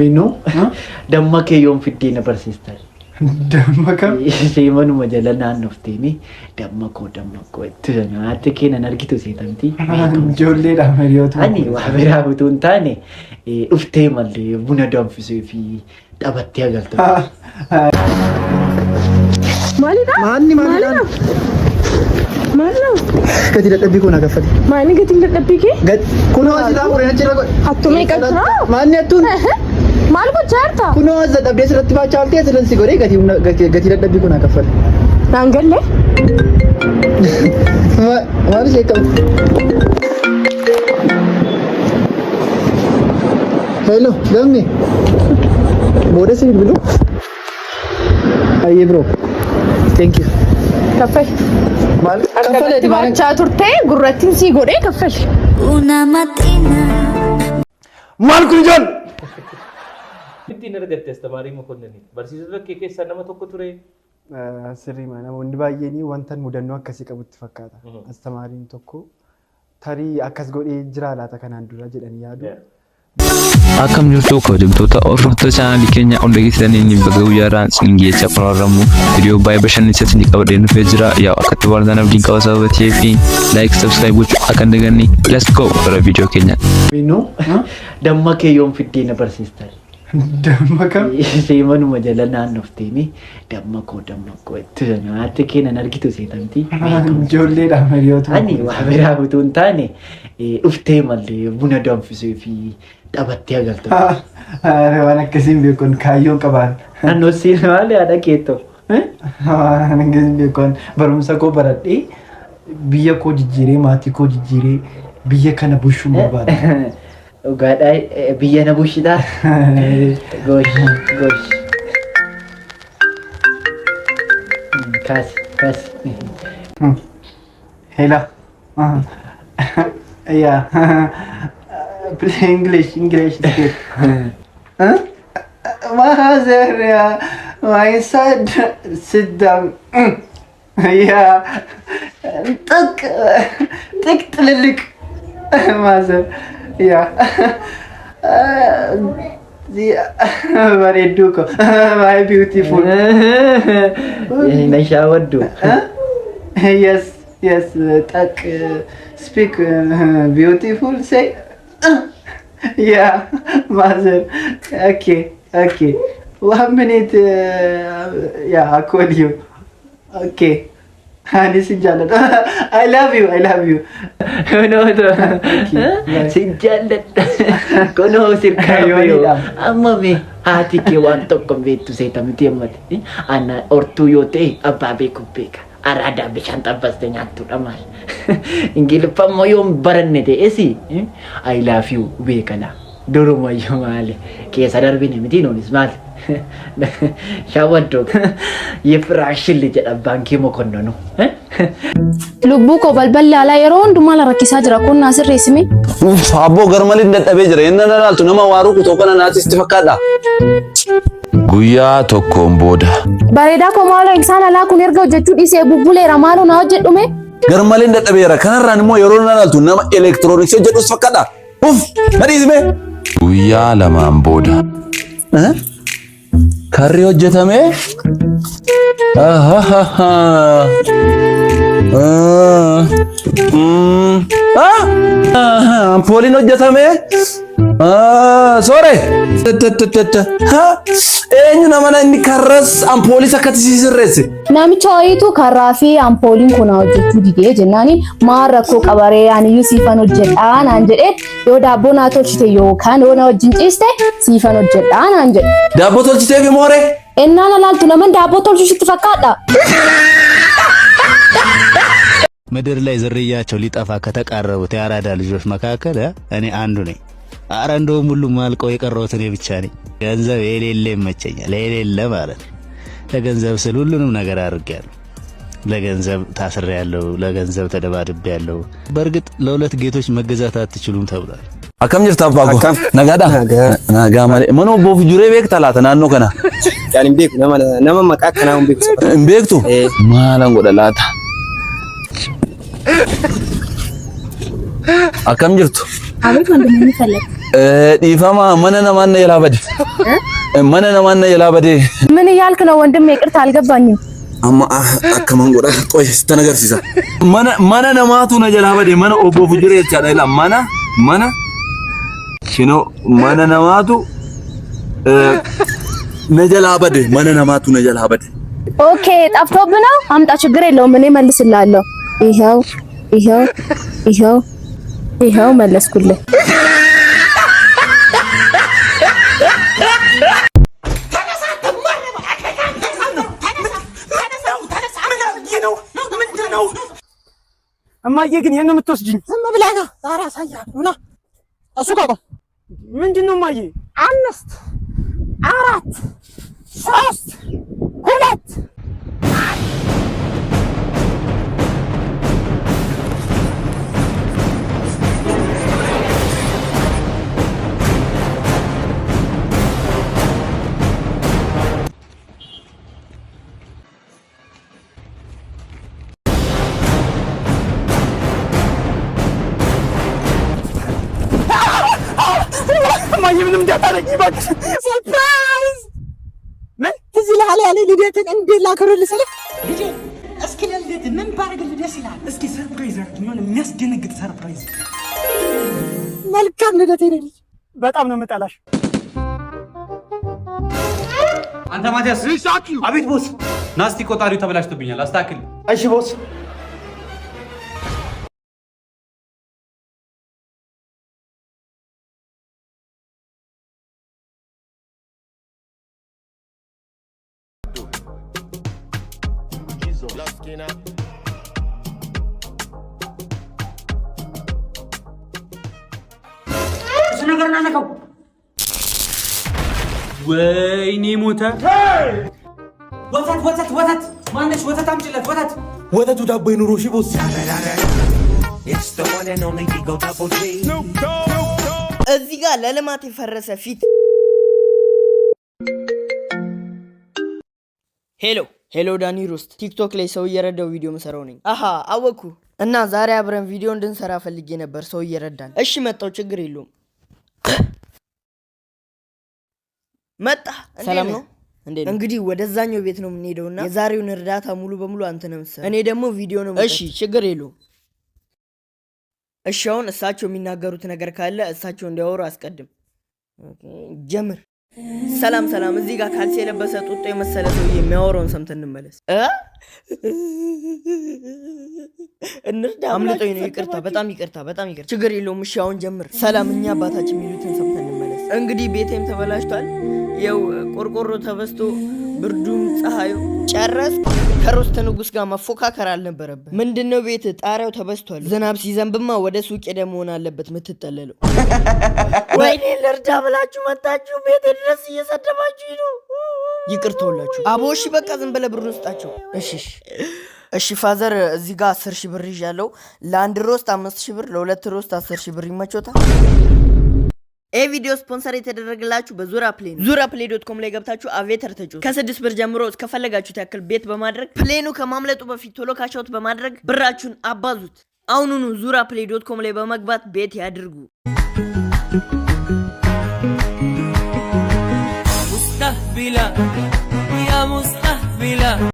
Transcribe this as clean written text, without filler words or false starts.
No, damma kee yoom fiddee na barsiistan. Damma kam? Manuma jala naannofteenii damma koo itti nyaate kennan argitu seetamti. Ijoolleedhaan hiriyoota. Ani waa biraa utuu hin taane dhuftee mallee buna danfisee fi taphattee agartu. Maalidha? Gati dadhabbii kun agaffate. Maali gatiin dadhabbii kee? Kunoo asirraa muree jira godhe. Attumee qabsiraa? Maanni attuun? Maal gochaa jirta? Kunoo as dadhabdee asirratti baachaa oltee asirratti si godhee gati dadhabbii kun agaffate. Naan galle? Maal ishee qabu? Hello, gamme. Booda si bilbilu? Ayyee bro. Thank you. Kaffali. Maal? Argatti baachaa turte gurrattiin sii godhee kaffali. Una mattina. Maal kun ijoon? Ittiin argatte astamaarii Mokonninii barsiisota kee keessaa nama tokko ture. Sirrii namoonni baay'een wanta mudannoo akkasii qabutti fakkaata. Astamaariin tokko tarii akkas godhee jira laata kanaan dura jedhanii yaadu. Akkam jirtu kabajamtoota hordoftoota chaanaalii keenya hunda keessaniin baga guyyaadhaan singeecha qoraramu viidiyoo baay'ee bashannansiisaa ni qabadhee dhufee jira. Yaa akkatti barnaan abdiin qaba sababa ta'eef like subscribe gochuu akka hin daganne let's go gara viidiyoo keenya. No, damma kee yoom fiddee na barsiistan. Damma kam? Manuma jala naannofteenii damma koo itti nyaate kennan argitu seetamti. Ijoolleedhaan hiriyoota. Ani waa biraa utuu hin taane dhuftee mallee buna danfisee fi taphattee agartu. Waan akkasiin beekuun kaayyoon qabaan. Naannoo siin maal yaada keettoo? Waan akkasiin beekuun barumsa koo baradhee biyya koo jijjiiree maatii koo jijjiiree biyya kana bulchuun barbaada. Dhugaadhaa biyya na bulchitaa? Goosh. Kaasi. Hela. Yeah. Play English speak. Mother, my son, sit down. Yeah. Tick, lick. Mother. Yeah. Very duco. My beautiful. Na shawaddu. Yes. Tak. Speak beautiful. Say. Yeah, mother. Okay. 1 minute. Yeah, I call you. Okay. This is Janet. I love you. No. Si Janet. Kono sirkayo. Amma me haati kee waan tokko beektu seetamti ammati. Ana ortuu yoo ta'e abbaa beeku beeka. Araada bishaan xabbaste nyaattuudha maal. Ingiliffammoo yoon baranne ta'esi I love you beekala. Durumayyuu maali keessa darbine miti noonis maali. Shawaddo yefraashilli jedha baankii Mokonnonu. Lubbuu koo balballi alaa yeroo hundumaa la rakkisaa jira kun naa sirreessime. Abboo garmalee dadhabee jira. Inni nalaaltu nama waaruu kutoo kana naati itti fakkaadha. Guyyaa tokkoon booda. Bareedaa koo maaloo eegsaan alaa kun erga hojjechuu dhiisee bubbuleera maaloo naa hojjedhume. Garmalee dadhabeera. Kanarraan immoo yeroo nalaaltu nama elektirooniksii hojjedhus fakkaadha. Madhiisime. Guyyaa lamaan booda. Karri hojjetame. Ampooliin hojjetame. Soore. Eenyu nama inni karras ampooliis akkatti sirreesse. Namicha wayiitu karraa fi ampooliin kun hojjechuu didee jennaani maal rakkoo qabaree aniyyuu siifan hojjedhaa naan jedhee yoo daabboo naa tolchite yookaan yoo na wajjin ciiste siifan hojjedhaa naan jedhe. Daabboo tolchitee fi moore? Ennaan alaaltu naman daabboo tolchu sitti fakkaadha. ምድር ላይ ዝርያቸው ሊጠፋ ከተቃረቡት የአራዳ ልጆች መካከል እኔ አንዱ ነኝ። ኧረ እንደውም ሁሉም አልቀው የቀረሁት እኔ ብቻ ነኝ። ገንዘብ የሌለ ይመቸኛል፣ የሌለ ማለት ለገንዘብ ስል ሁሉንም ነገር አድርጌያለሁ። ለገንዘብ ታስሬያለሁ፣ ለገንዘብ ተደባድቤያለሁ። በእርግጥ ለሁለት ጌቶች መገዛት አትችሉም ተብሏል። Akkam jirta abbaa koo? Nagaadha? Nagaa malee. Mana obbo Fujuree beekta laata naannoo kana? Yaani beeku nama maqaa kanaa hin beeku. Hin beektu? Maalan godha laata? Akkam jirtu? Abeet wanti inni fallate. ዲፋማ ማነና ማነ የላበደ ማነና ማነ የላበደ ምን እያልክ ነው ወንድም? ይቅርታ አልገባኝም። አማ አከማን ጎዳ ቆይ ስተነገር ሲሳ ማነና ማቱ ነጀላበደ ማነ ኦቦ ፍጅሬ ያቻዳይላ ማነ ሽኖ ማነና ማቱ ነጀላበደ ማነና ማቱ ነጀላበደ ኦኬ ጠፍቶብህ ነው? አምጣ ችግር የለውም እኔ መልስልሃለሁ። ይኸው መለስኩልህ። እማዬ ግን ይሄን የምትወስጂኝ ዝም ብለህ ነው? ዛሬ አሳያለሁ ና እሱ ጋር ምንድን ነው እማዬ? 5 4 3 2 ምንም እንዳታረጊ እባክሽ። ሰርፕራይዝ! ምን ትዝ ይልሃል ያለ ልደትን እንዴት ላከብርልህ ስልህ ልጄ እስኪ ለልደት ምን ባደርግልህ ደስ ይልሃል? እስኪ ሰርፕራይዝ አድርጊ፣ የሆነ የሚያስደነግጥ ሰርፕራይዝ። መልካም ልደት የኔ ልጅ። በጣም ነው የምጠላሽ። አንተ ማቲያስ። አቤት ቦስ። ና እስቲ ቆጣሪው ተበላሽቶብኛል አስተካክል። እሺ ቦስ። ወይኔ ሞተ። ወተት ማነሽ? ወተት አምጪለት። ወተቱ ዳቦ ይኑሮ። እሺ ቦስ። እዚህ ጋር ለልማት የፈረሰ ፊት። ሄሎ ዳኒ ሮስት ቲክቶክ ላይ ሰው እየረዳው ቪዲዮ መሰራው ነኝ። አሃ አወኩ። እና ዛሬ አብረን ቪዲዮ እንድንሰራ ፈልጌ ነበር ሰው እየረዳን። እሺ መጣው፣ ችግር የለውም። መጣ። ሰላም ነው እንዴ? እንግዲህ ወደዛኛው ቤት ነው የምንሄደውና የዛሬውን እርዳታ ሙሉ በሙሉ አንተ ነው የምትሰራው፣ እኔ ደግሞ ቪዲዮ ነው። እሺ ችግር የለውም። እሺ አሁን እሳቸው የሚናገሩት ነገር ካለ እሳቸው እንዲያወሩ አስቀድም። ጀምር። ሰላም። እዚህ ጋር ካልሲ የለበሰ ጡጦ የመሰለ ሰው የሚያወራውን ሰምተን እንመለስ። እንርዳ። አምልጦኝ ነው። ይቅርታ፣ በጣም ይቅርታ። ችግር የለውም። እሺ አሁን ጀምር። ሰላም። እኛ አባታችን የሚሉትን ሰምተን እንመለስ። እንግዲህ ቤቴም ተበላሽቷል። ያው ቆርቆሮ ተበስቶ ብርዱም ፀሐዩ ጨረስ። ከሮስት ንጉስ ጋር መፎካከር አልነበረብህ። ምንድነው ቤት ጣሪያው ተበስቷል። ዝናብ ሲዘንብማ ወደ ሱቅ ሄደ መሆን አለበት የምትጠለለው። ወይኔ ልርዳ ብላችሁ መጣችሁ ቤት ድረስ እየሰደባችሁ ነው። ይቅርታውላችሁ አቦሺ። በቃ ዝም ብለህ ብሩን ስጣቸው። እሺ ፋዘር፣ እዚህ ጋር 10,000 ብር ይዣለሁ። ለአንድ ሮስት 5,000 ብር፣ ለሁለት ሮስት 10,000 ብር ይመቾታል። ቪዲዮ ስፖንሰር የተደረገላችሁ በዙራ ፕሌን ነው። zuraplay.com ላይ ገብታችሁ አቬተር ተጫወቱ። ከ6 ብር ጀምሮ እስከፈለጋችሁት ያክል ቤት በማድረግ ፕሌኑ ከማምለጡ በፊት ቶሎ ካሻውት በማድረግ ብራችሁን አባዙት። አሁኑኑ zuraplay.com ላይ በመግባት ቤት ያድርጉ። ሙስተህቢላ